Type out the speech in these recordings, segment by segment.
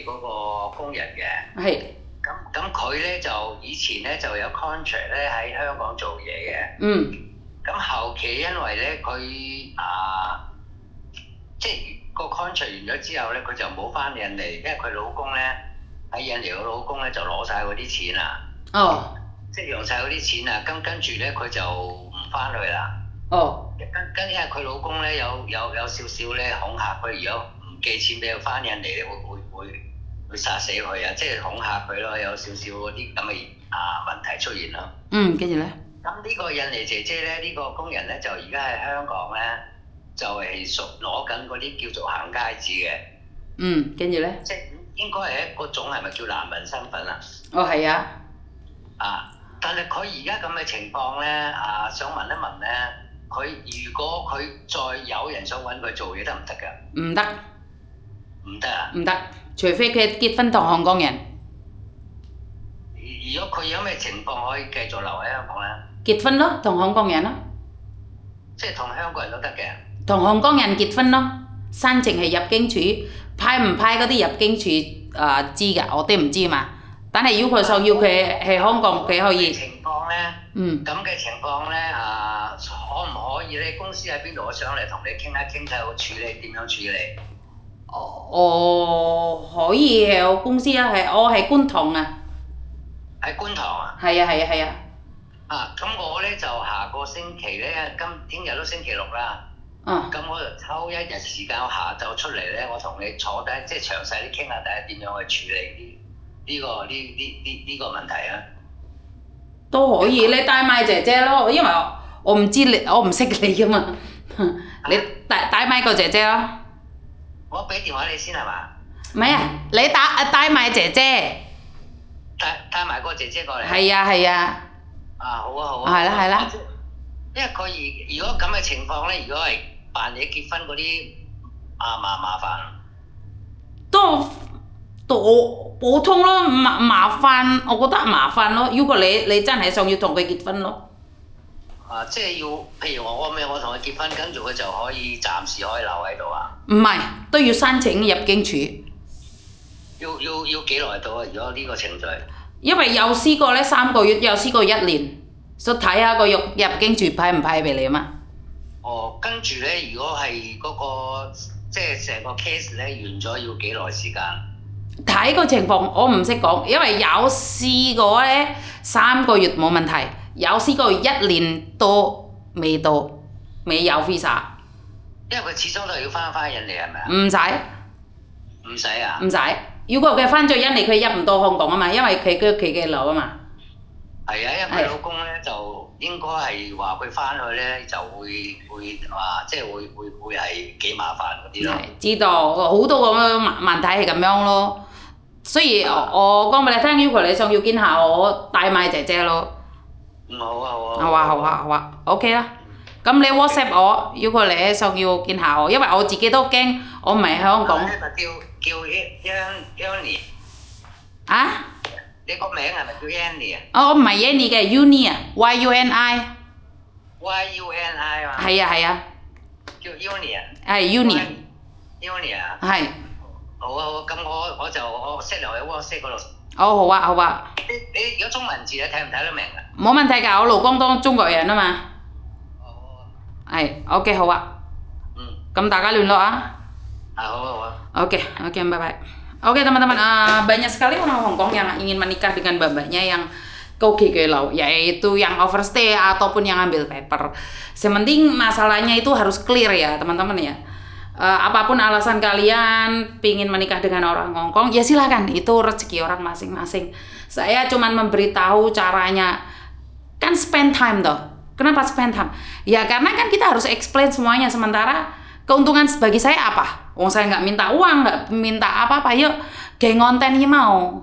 嗰個工人嘅。係。咁佢咧就以前咧就有 contract 咧喺香港做嘢嘅。嗯。咁後期因為咧佢即係個 contract 完咗之後咧，佢就冇翻印尼，因為佢老公咧喺印尼個老公咧就攞晒嗰啲錢啦。哦。即係用晒嗰啲錢啊，跟住咧佢就唔翻去啦。哦。因為佢老公咧有少少咧恐嚇佢，如果唔寄錢俾佢翻印尼，會殺死佢啊！即係恐嚇佢咯，有少少嗰啲咁嘅問題出現咯。嗯，跟住咧？咁呢個印尼姐姐咧，呢個工人咧就而家喺香港咧，就係攞緊嗰啲叫做行街紙嘅。嗯，跟住咧？即係應該係一個種係咪叫難民身份啊？哦，係啊。但係佢而家咁嘅情況咧，想問一問咧，如果佢再有人想揾佢做嘢得唔得㗎？唔得。唔得啊？唔得，除非佢結婚同香港人。如果佢有咩情況可以繼續留喺香港咧？結婚咯，同香港人咯。即係同香港人都得嘅。同香港人結婚咯，申請係入境處，派唔派嗰啲入境處知㗎，我哋唔知嘛。但係如果佢想要佢喺香港，佢可以。情況咧，咁嘅情況咧，可唔可以咧？公司喺邊度？我上嚟同你傾一傾，睇下處理點樣處理。可以係我公司啊，我係觀塘啊。喺觀塘啊？係啊係啊係啊。咁我咧就下個星期咧，聽日都星期六啦。咁我就抽一日時間，我下晝出嚟咧，我同你坐低，即係詳細啲傾下，睇下點樣去處理呢個問題啊。都可以，你帶埋姐姐咯，因為我唔知你，我唔識你噶嘛。你帶埋個姐姐咯。我俾電話你先係嘛？唔係啊，你帶埋姐姐。帶埋個姐姐過嚟。係啊係啊。好啊好啊。係啦係啦。因為佢如果咁嘅情況咧，如果係辦嘢結婚嗰啲麻煩。都普通咯，麻煩，我覺得麻煩咯。如果你真係想要同佢結婚咯。即係要，譬如我同佢結婚，跟住佢就可以暫時可以留喺度啊？唔係，都要申請入境處。要幾耐到啊？如果呢個程序？因為有試過咧3個月，有試過1年，所以睇下個入境處派唔派俾你啊嘛。跟住咧，如果係嗰個即係成個 case 咧完咗，要幾耐時間？睇個情況，我唔識講，因為有試過咧3個月冇問題，有試過1年都未到，未有 visa。因為佢始終都係要翻印尼係咪啊？唔使。唔使啊？唔使。如果佢翻咗印尼，佢入唔到香港啊嘛，因為佢嘅樓啊嘛。係啊，因為佢老公咧就應該係話佢翻去咧就會即係會係幾麻煩嗰啲咯。知道好多咁嘅問題係咁樣咯，所以我講俾你聽，如果你想要見下我，帶埋姐姐咯。好啊好啊。好啊 OK 啦。咁你 WhatsApp 我，如果你想要見下我，因為我自己都驚，我唔係喺香港。叫 Yanny。你個名係咪叫 Yanny 啊？我唔係 Yanny 嘅 Uni 啊 ，YUNI。YUNI 嘛？係啊。叫 Uni 啊？係 Uni。Uni 啊？係。好啊，咁我 set 落去 WhatsApp 嗰度。好啊。你如果中文字你睇唔睇得明啊？冇問題㗎，我老公都中國人啊嘛。係 OK 好啊。咁大家聯絡啊。好啊。Oke, bye bye. Oke teman-teman, banyak sekali orang Hongkong yang ingin menikah dengan babanya yang kelau, yaitu yang overstay ataupun yang ambil paper. Sementing masalahnya itu harus clear ya teman-teman ya. Apapun alasan kalian pingin menikah dengan orang Hongkong, ya silakan, itu rezeki orang masing-masing. Saya cuman memberitahu caranya. Kan spend time toh. Kenapa spend time? Ya karena kan kita harus explain semuanya, sementara keuntungan bagi saya apa? Saya nggak minta uang, nggak minta apa-apa, yuk kayak ngonten ini mau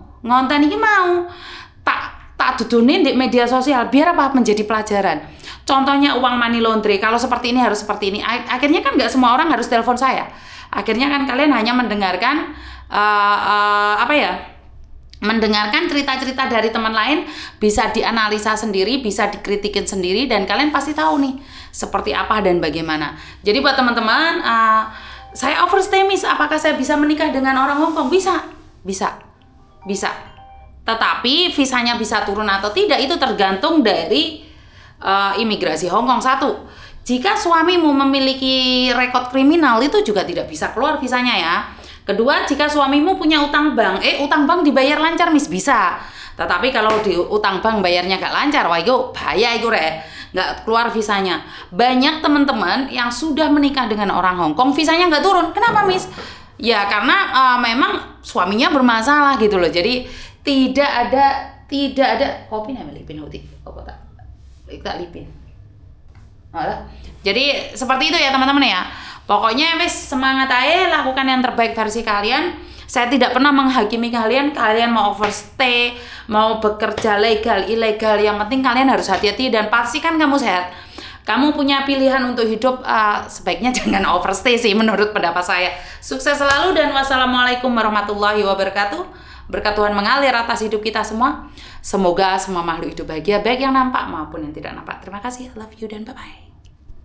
tak dudunin di media sosial biar apa? Menjadi pelajaran. Contohnya uang money laundry, kalau seperti ini harus seperti ini. Akhirnya kan nggak semua orang harus telepon saya. Akhirnya kan kalian hanya mendengarkan mendengarkan cerita-cerita dari teman lain, bisa dianalisa sendiri, bisa dikritikin sendiri, dan kalian pasti tahu nih seperti apa dan bagaimana. Jadi buat teman-teman, saya overstay miss, apakah saya bisa menikah dengan orang Hongkong? Bisa, Bisa. Tetapi visanya bisa turun atau tidak itu tergantung dari imigrasi Hong Kong. Satu, jika suamimu memiliki rekod kriminal itu juga tidak bisa keluar visanya ya. Kedua, jika suamimu punya utang bank, utang bank dibayar lancar Miss, bisa. Tetapi kalau di utang bank bayarnya gak lancar, wah itu bahaya itu gak keluar visanya. Banyak teman-teman yang sudah menikah dengan orang Hong Kong visanya gak turun. Kenapa Miss? Ya karena memang suaminya bermasalah gitu loh. Jadi tidak ada kopi namanya lipin huti. Tak lipin. Jadi seperti itu ya teman-teman ya. Pokoknya wis semangat aja, lakukan yang terbaik versi kalian. Saya tidak pernah menghakimi kalian mau overstay, mau bekerja legal, ilegal. Yang penting kalian harus hati-hati dan pastikan kamu sehat. Kamu punya pilihan untuk hidup, sebaiknya jangan overstay sih menurut pendapat saya. Sukses selalu dan wassalamualaikum warahmatullahi wabarakatuh. Berkat Tuhan mengalir atas hidup kita semua. Semoga semua makhluk hidup bahagia, baik yang nampak maupun yang tidak nampak. Terima kasih, love you dan bye-bye.